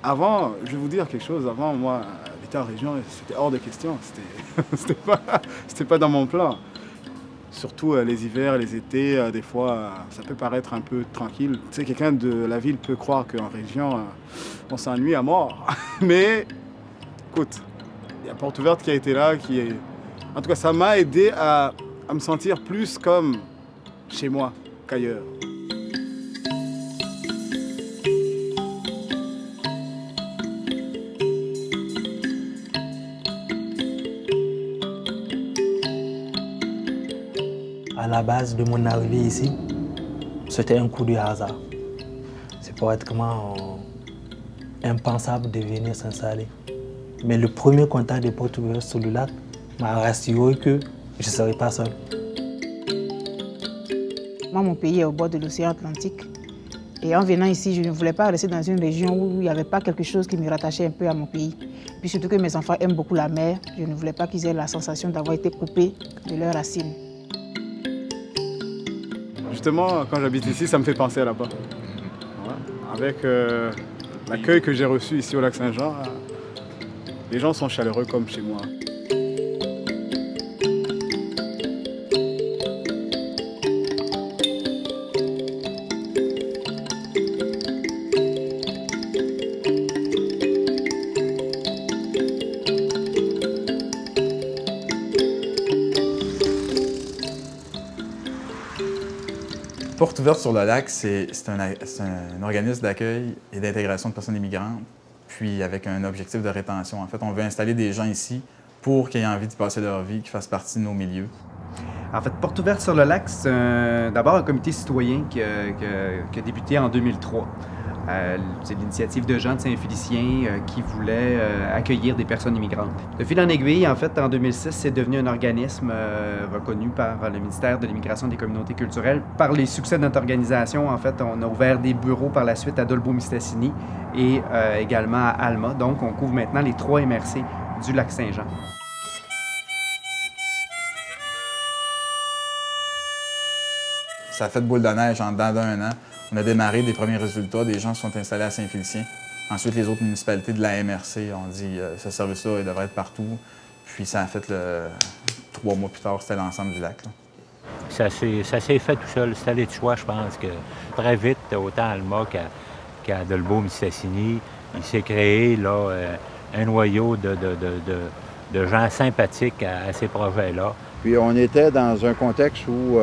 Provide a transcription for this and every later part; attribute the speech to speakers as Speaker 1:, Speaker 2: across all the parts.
Speaker 1: Avant, je vais vous dire quelque chose, avant, moi, habiter en région, c'était hors de question. C'était pas dans mon plan. Surtout les hivers, les étés, des fois, ça peut paraître un peu tranquille. Tu sais, quelqu'un de la ville peut croire qu'en région, on s'ennuie à mort. Mais, écoute, il y a Porte Ouverte qui a été là, qui est... En tout cas, ça m'a aidé à me sentir plus comme chez moi qu'ailleurs.
Speaker 2: À la base de mon arrivée ici, c'était un coup de hasard. C'est pratiquement impensable de venir s'installer. Mais le premier contact de Porte Ouverte sur le lac m'a rassuré que je ne serais pas seul.
Speaker 3: Moi, mon pays est au bord de l'océan Atlantique. Et en venant ici, je ne voulais pas rester dans une région où il n'y avait pas quelque chose qui me rattachait un peu à mon pays. Puis surtout que mes enfants aiment beaucoup la mer. Je ne voulais pas qu'ils aient la sensation d'avoir été coupés de leurs racines.
Speaker 1: Justement, quand j'habite ici, ça me fait penser à là-bas. Ouais. Avec l'accueil que j'ai reçu ici au Lac-Saint-Jean, les gens sont chaleureux comme chez moi.
Speaker 4: Porte Ouverte sur le lac, c'est un organisme d'accueil et d'intégration de personnes immigrantes, puis avec un objectif de rétention. En fait, on veut installer des gens ici pour qu'ils aient envie de passer leur vie, qu'ils fassent partie de nos milieux.
Speaker 5: En fait, Porte Ouverte sur le lac, c'est d'abord un comité citoyen qui a débuté en 2003. C'est l'initiative de Jean de Saint-Félicien qui voulait accueillir des personnes immigrantes. De fil en aiguille, en fait, en 2006, c'est devenu un organisme reconnu par le ministère de l'Immigration et des Communautés culturelles. Par les succès de notre organisation, en fait, on a ouvert des bureaux par la suite à Dolbeau-Mistassini et également à Alma. Donc, on couvre maintenant les 3 MRC du Lac-Saint-Jean.
Speaker 4: Ça a fait boule de neige en dedans d'1 an. On a démarré des premiers résultats, des gens se sont installés à Saint-Félicien. Ensuite, les autres municipalités de la MRC ont dit ce service-là devrait être partout. Puis ça a fait 3 mois plus tard, c'était l'ensemble du lac. Là.
Speaker 6: Ça s'est fait tout seul. C'était allé de choix, je pense, que très vite, autant à Alma qu'à Dolbeau-Mistassini, il s'est créé là, un noyau de gens sympathiques à ces projets-là.
Speaker 7: Puis on était dans un contexte où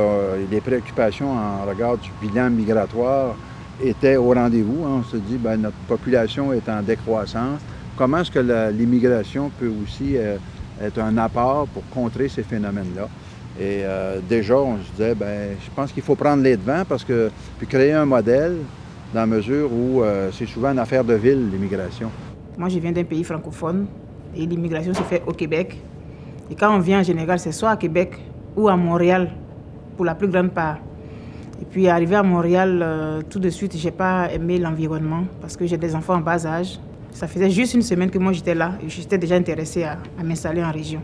Speaker 7: les préoccupations en regard du bilan migratoire étaient au rendez-vous. On se dit, bien, notre population est en décroissance. Comment est-ce que l'immigration peut aussi être un apport pour contrer ces phénomènes-là? Et déjà, on se disait, bien, je pense qu'il faut prendre les devants puis créer un modèle dans la mesure où c'est souvent une affaire de ville, l'immigration.
Speaker 3: Moi, je viens d'un pays francophone et l'immigration se fait au Québec. Et quand on vient en général, c'est soit à Québec ou à Montréal, pour la plus grande part. Et puis, arrivé à Montréal, tout de suite, je n'ai pas aimé l'environnement parce que j'ai des enfants en bas âge. Ça faisait juste une semaine que moi, j'étais là et j'étais déjà intéressée à m'installer en région.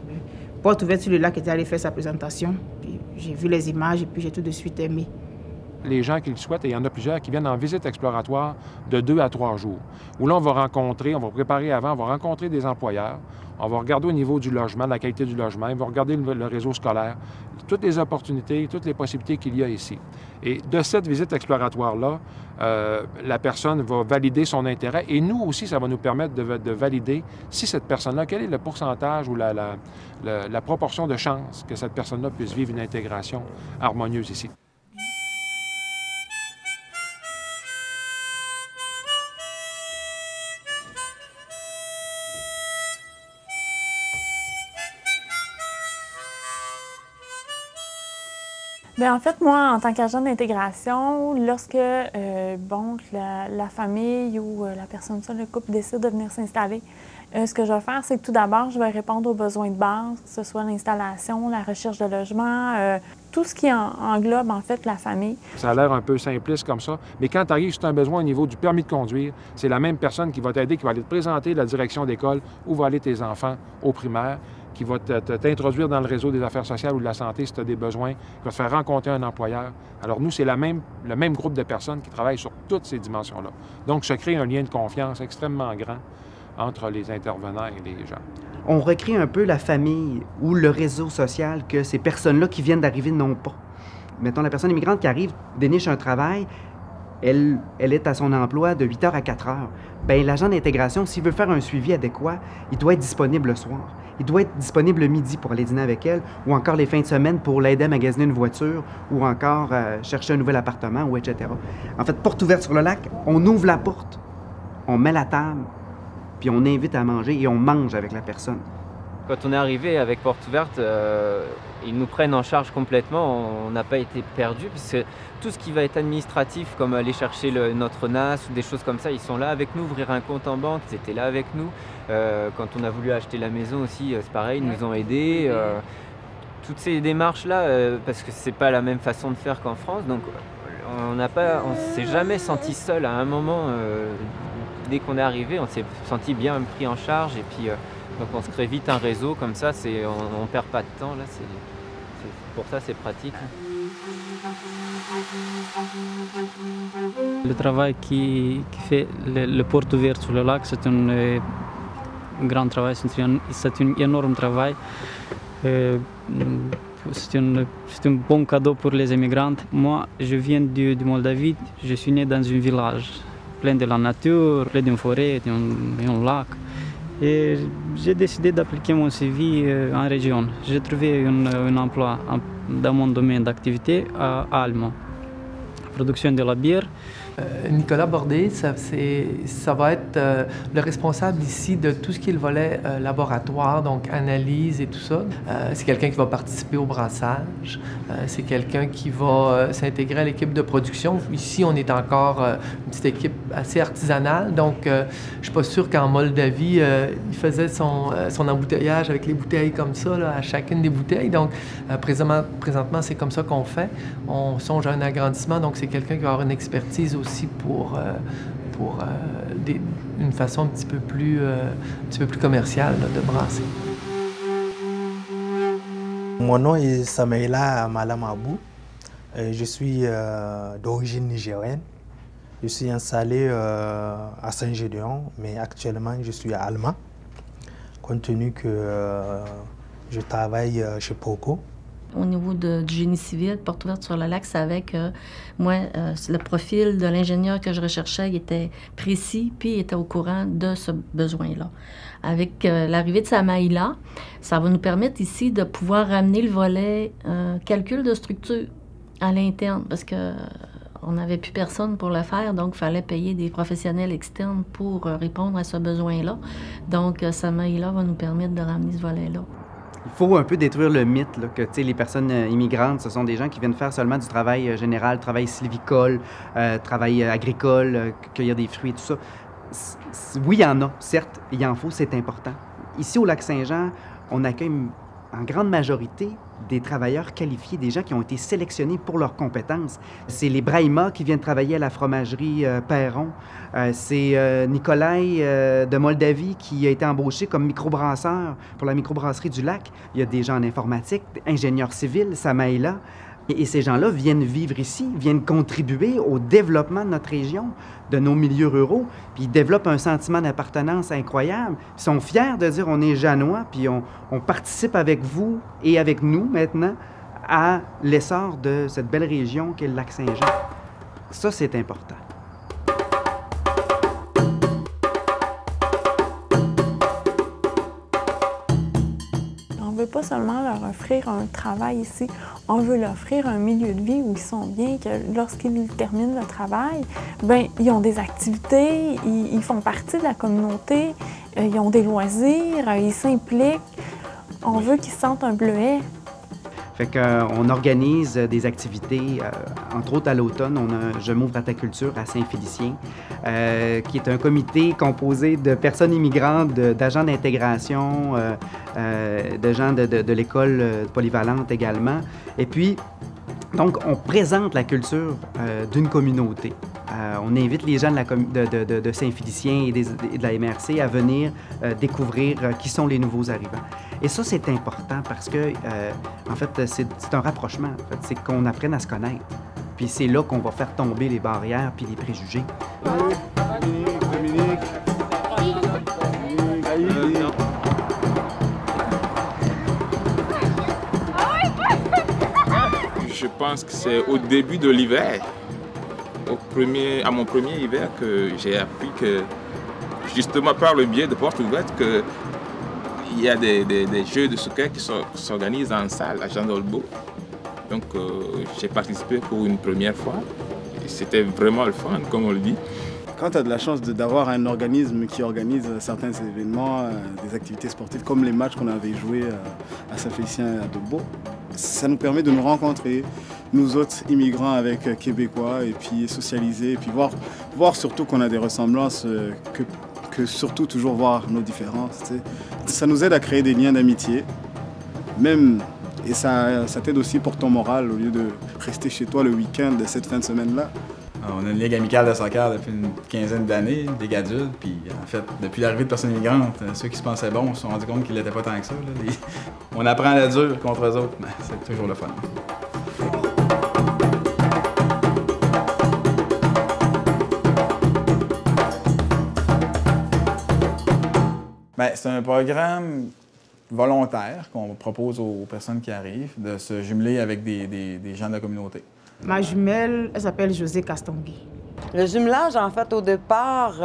Speaker 3: Porte Ouverte sur le lac était allé faire sa présentation. J'ai vu les images et puis j'ai tout de suite aimé.
Speaker 8: Les gens qui le souhaitent, et il y en a plusieurs qui viennent en visite exploratoire de 2 à 3 jours, où là, on va préparer avant, on va rencontrer des employeurs, on va regarder au niveau du logement, de la qualité du logement, on va regarder le réseau scolaire, toutes les opportunités, toutes les possibilités qu'il y a ici. Et de cette visite exploratoire-là, la personne va valider son intérêt et nous aussi, ça va nous permettre de valider si cette personne-là, quel est le pourcentage ou la proportion de chances que cette personne-là puisse vivre une intégration harmonieuse ici.
Speaker 9: Bien, en fait, moi, en tant qu'agent d'intégration, lorsque la famille ou la personne seule, le couple décide de venir s'installer, ce que je vais faire, c'est que tout d'abord, je vais répondre aux besoins de base, que ce soit l'installation, la recherche de logement, tout ce qui englobe en fait la famille. Ça
Speaker 8: a l'air un peu simpliste comme ça, mais quand tu arrives, c'est un besoin au niveau du permis de conduire, c'est la même personne qui va t'aider, qui va aller te présenter la direction d'école où vont aller tes enfants au primaire. qui va t'introduire dans le réseau des affaires sociales ou de la santé si tu as des besoins, qui va te faire rencontrer un employeur. Alors nous, c'est le même groupe de personnes qui travaillent sur toutes ces dimensions-là. Donc, se crée un lien de confiance extrêmement grand entre les intervenants et les gens.
Speaker 5: On recrée un peu la famille ou le réseau social que ces personnes-là qui viennent d'arriver n'ont pas. Mettons, la personne immigrante qui arrive, déniche un travail, elle est à son emploi de 8h à 4h. Bien, l'agent d'intégration, s'il veut faire un suivi adéquat, il doit être disponible le soir. Il doit être disponible le midi pour aller dîner avec elle, ou encore les fins de semaine pour l'aider à magasiner une voiture, ou encore chercher un nouvel appartement, ou etc. En fait, porte ouverte sur le lac, on ouvre la porte, on met la table, puis on invite à manger et on mange avec la personne.
Speaker 10: Quand on est arrivé avec Porte Ouverte, ils nous prennent en charge complètement, on n'a pas été perdus, parce que tout ce qui va être administratif, comme aller chercher notre NAS ou des choses comme ça, ils sont là avec nous, ouvrir un compte en banque, c'était là avec nous. Quand on a voulu acheter la maison aussi, c'est pareil, ils nous ont aidés. Toutes ces démarches-là, parce que c'est pas la même façon de faire qu'en France, donc on s'est jamais senti seul à un moment. Dès qu'on est arrivé, on s'est senti bien pris en charge et puis donc on se crée vite un réseau comme ça, on perd pas de temps là, pour ça c'est pratique.
Speaker 11: Le travail qui fait le Porte Ouverte sur le lac, c'est un grand travail, c'est un énorme travail. C'est un bon cadeau pour les immigrants. Moi, je viens de Moldavie, je suis né dans un village plein de la nature, plein d'une forêt, d'un lac. Et j'ai décidé d'appliquer mon CV en région. J'ai trouvé un emploi dans mon domaine d'activité à Alma, production de la bière.
Speaker 12: Nicolas Bordé, ça va être le responsable ici de tout ce qui est le volet laboratoire, donc analyse et tout ça. C'est quelqu'un qui va participer au brassage. C'est quelqu'un qui va s'intégrer à l'équipe de production. Ici, on est encore une petite équipe assez artisanale, donc je ne suis pas sûr qu'en Moldavie, il faisait son embouteillage avec les bouteilles comme ça, là, à chacune des bouteilles. Donc, présentement, c'est comme ça qu'on fait. On songe à un agrandissement, donc c'est quelqu'un qui va avoir une expertise aussi pour une façon un petit peu plus commerciale là, de brasser.
Speaker 2: Mon nom est Samaïla Malamabou. Je suis d'origine nigérienne. Je suis installé à Saint-Gédéon, mais actuellement je suis à Alma, compte tenu que je travaille chez Proco.
Speaker 13: Au niveau du génie civil, Porte Ouverte sur le lac, savait que moi, le profil de l'ingénieur que je recherchais, il était précis, puis il était au courant de ce besoin-là. Avec l'arrivée de Samaïla, ça va nous permettre ici de pouvoir ramener le volet calcul de structure à l'interne, parce que on n'avait plus personne pour le faire, donc il fallait payer des professionnels externes pour répondre à ce besoin-là. Donc, Samaïla va nous permettre de ramener ce volet-là.
Speaker 5: Il faut un peu détruire le mythe là, que les personnes immigrantes, ce sont des gens qui viennent faire seulement du travail général, travail sylvicole, travail agricole, cueillir des fruits et tout ça. Oui, il y en a, certes, il en faut, c'est important. Ici, au Lac-Saint-Jean, on accueille en grande majorité des travailleurs qualifiés, des gens qui ont été sélectionnés pour leurs compétences. C'est les Brahima qui viennent travailler à la fromagerie Perron. C'est Nikolai de Moldavie qui a été embauché comme microbrasseur pour la microbrasserie du lac. Il y a des gens en informatique, ingénieurs civils, Samaïla. Et ces gens-là viennent vivre ici, viennent contribuer au développement de notre région, de nos milieux ruraux, puis ils développent un sentiment d'appartenance incroyable. Ils sont fiers de dire on est Janois, puis on participe avec vous et avec nous maintenant à l'essor de cette belle région qu'est le Lac-Saint-Jean. Ça, c'est important.
Speaker 9: On ne veut pas seulement leur offrir un travail ici, on veut leur offrir un milieu de vie où ils sont bien, que lorsqu'ils terminent le travail, bien, ils ont des activités, ils font partie de la communauté, ils ont des loisirs, ils s'impliquent. On veut qu'ils se sentent un bleuet.
Speaker 5: Fait qu'on organise des activités, entre autres à l'automne, on a Je m'ouvre à ta culture à Saint-Félicien, qui est un comité composé de personnes immigrantes, d'agents d'intégration, de gens de l'école polyvalente également. Et puis, donc, on présente la culture d'une communauté On invite les gens de Saint-Félicien et de la MRC à venir découvrir qui sont les nouveaux arrivants. Et ça, c'est important parce que, en fait, c'est un rapprochement. En fait. C'est qu'on apprenne à se connaître. Puis c'est là qu'on va faire tomber les barrières puis les préjugés.
Speaker 14: Je pense que c'est au début de l'hiver, à mon premier hiver, que j'ai appris que, justement par le biais de Portes Ouvertes, qu'il y a des jeux de soccer qui s'organisent en salle à Jean Dolbeau. Donc j'ai participé pour une première fois. C'était vraiment le fun, comme on le dit.
Speaker 1: Quand tu as de la chance d'avoir un organisme qui organise certains événements, des activités sportives, comme les matchs qu'on avait joués à Saint-Félicien et à Dolbeau, ça nous permet de nous rencontrer, nous autres immigrants avec Québécois, et puis socialiser, et puis voir surtout qu'on a des ressemblances, que surtout toujours voir nos différences. Tu sais. Ça nous aide à créer des liens d'amitié, et ça t'aide aussi pour ton moral, au lieu de rester chez toi le week-end de cette fin de semaine-là.
Speaker 4: On a une ligue amicale de soccer depuis une quinzaine d'années, des adultes, puis en fait, depuis l'arrivée de personnes immigrantes, ceux qui se pensaient bons se sont rendus compte qu'ils l'étaient pas tant que ça. Là. On apprend à la dure contre eux autres, mais c'est toujours le fun. C'est un programme volontaire qu'on propose aux personnes qui arrivent, de se jumeler avec des gens de la communauté.
Speaker 3: Ma jumelle, elle s'appelle José Castangui.
Speaker 15: Le jumelage, en fait, au départ,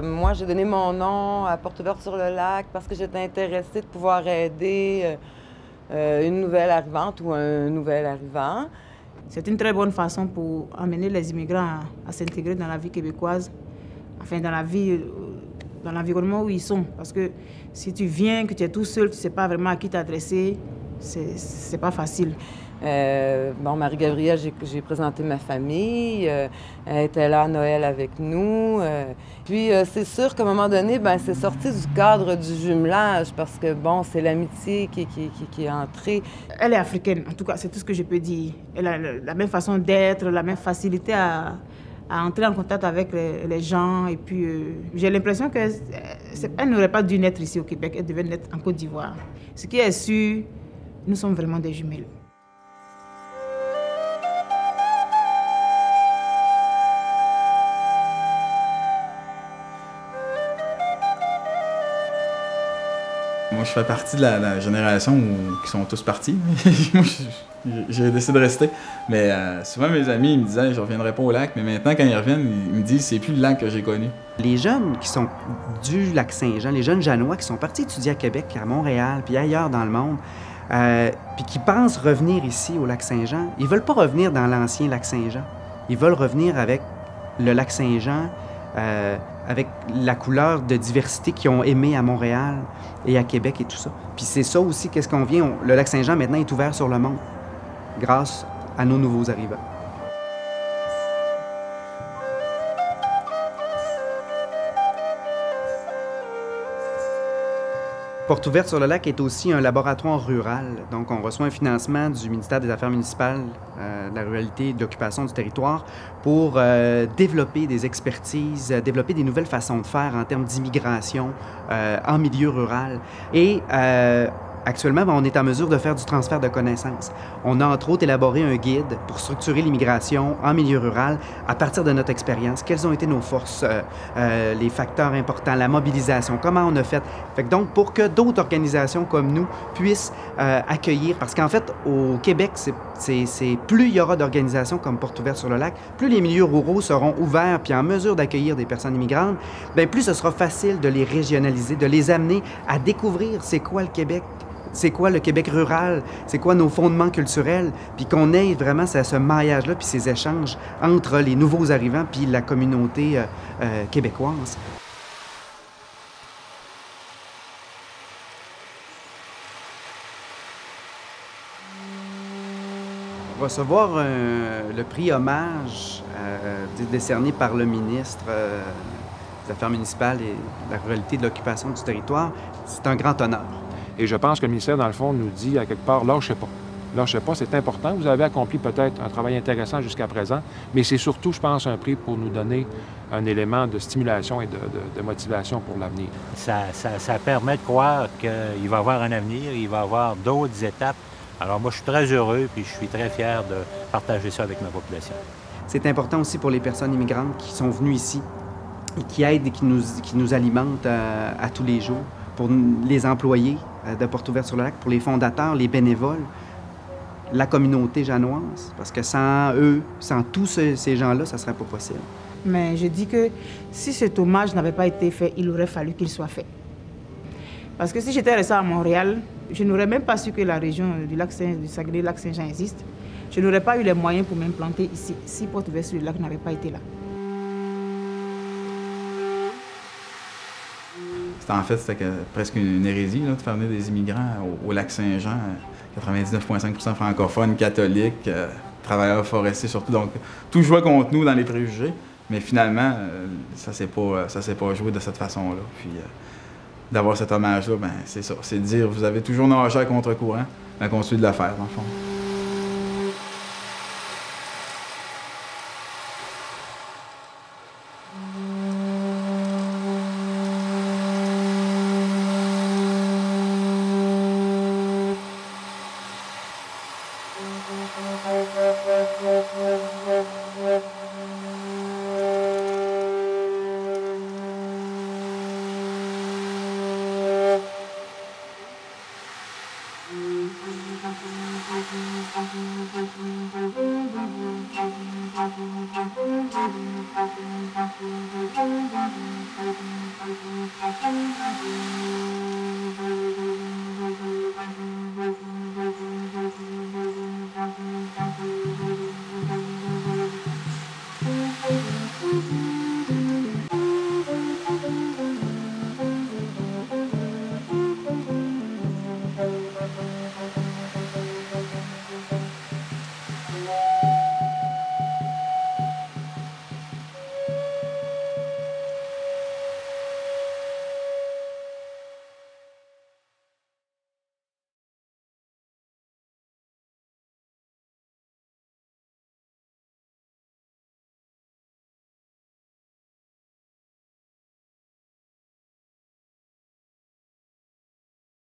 Speaker 15: moi, j'ai donné mon nom à Portes Ouvertes sur le lac parce que j'étais intéressée de pouvoir aider une nouvelle arrivante ou un nouvel arrivant.
Speaker 3: C'est une très bonne façon pour amener les immigrants à s'intégrer dans la vie québécoise, enfin, dans l'environnement où ils sont. Parce que si tu viens, que tu es tout seul, tu ne sais pas vraiment à qui t'adresser, c'est pas facile.
Speaker 15: Marie-Gabrielle, j'ai présenté ma famille. Elle était là à Noël avec nous. Puis, c'est sûr qu'à un moment donné, c'est sorti du cadre du jumelage parce que, c'est l'amitié qui est entrée.
Speaker 3: Elle est africaine, en tout cas, c'est tout ce que je peux dire. Elle a la même façon d'être, la même facilité à entrer en contact avec les gens. Et puis, j'ai l'impression qu'elle n'aurait pas dû naître ici au Québec, elle devait naître en Côte d'Ivoire. Ce qui est sûr, nous sommes vraiment des jumelles.
Speaker 4: Moi, je fais partie de la génération qui sont tous partis. Moi, j'ai décidé de rester. Mais souvent, mes amis ils me disaient « je ne reviendrai pas au lac ». Mais maintenant, quand ils reviennent, ils me disent « c'est plus le lac que j'ai connu ».
Speaker 5: Les jeunes qui sont du Lac-Saint-Jean, les jeunes Janois qui sont partis étudier à Québec, puis à Montréal, puis ailleurs dans le monde, puis qui pensent revenir ici au Lac-Saint-Jean, ils ne veulent pas revenir dans l'ancien Lac-Saint-Jean. Ils veulent revenir avec le Lac-Saint-Jean, avec la couleur de diversité qu'ils ont aimé à Montréal et à Québec et tout ça. Puis c'est ça aussi, qu'est-ce qu'on vient... Le Lac-Saint-Jean, maintenant, est ouvert sur le monde grâce à nos nouveaux arrivants. Portes Ouvertes sur le lac est aussi un laboratoire rural. Donc, on reçoit un financement du ministère des Affaires municipales, de la ruralité et de l'occupation du territoire pour développer des expertises, développer des nouvelles façons de faire en termes d'immigration en milieu rural. Et actuellement, on est en mesure de faire du transfert de connaissances. On a entre autres élaboré un guide pour structurer l'immigration en milieu rural à partir de notre expérience. Quelles ont été nos forces, les facteurs importants, la mobilisation, comment on a fait. Donc, pour que d'autres organisations comme nous puissent accueillir, parce qu'en fait, au Québec, plus il y aura d'organisations comme Portes Ouvertes sur le lac, plus les milieux ruraux seront ouverts puis en mesure d'accueillir des personnes immigrantes, bien, plus ce sera facile de les régionaliser, de les amener à découvrir c'est quoi le Québec. C'est quoi le Québec rural, c'est quoi nos fondements culturels, puis qu'on ait vraiment ce maillage-là, puis ces échanges entre les nouveaux arrivants puis la communauté québécoise. On va recevoir le prix hommage décerné par le ministre des Affaires municipales et de la ruralité et de l'occupation du territoire. C'est un grand honneur.
Speaker 8: Et je pense que le ministère, dans le fond, nous dit à quelque part, lâchez pas. lâchez pas, c'est important. Vous avez accompli peut-être un travail intéressant jusqu'à présent, mais c'est surtout, je pense, un prix pour nous donner un élément de stimulation et de motivation pour l'avenir.
Speaker 6: Ça permet de croire qu'il va y avoir un avenir, il va y avoir d'autres étapes. Alors moi, je suis très heureux puis je suis très fier de partager ça avec ma population.
Speaker 5: C'est important aussi pour les personnes immigrantes qui sont venues ici et qui aident et qui nous alimentent à tous les jours, pour les employés de Portes Ouvertes sur le lac, pour les fondateurs, les bénévoles, la communauté janoise, parce que sans eux, sans tous ces gens-là, ça ne serait pas possible.
Speaker 3: Mais je dis que si cet hommage n'avait pas été fait, il aurait fallu qu'il soit fait. Parce que si j'étais restée à Montréal, je n'aurais même pas su que la région du Saguenay-Lac-Saint-Jean existe. Je n'aurais pas eu les moyens pour m'implanter ici, si Portes Ouvertes sur le lac n'avait pas été là.
Speaker 4: C'était presque une hérésie là, de faire venir des immigrants au Lac-Saint-Jean, 99,5% francophones, catholiques, travailleurs forestiers surtout. Donc, tout jouait contre nous dans les préjugés, mais finalement, ça ne s'est pas joué de cette façon-là. Puis, d'avoir cet hommage-là, ben, c'est ça. C'est de dire, vous avez toujours nagé à contre-courant, ben, continuez de le faire, dans le fond.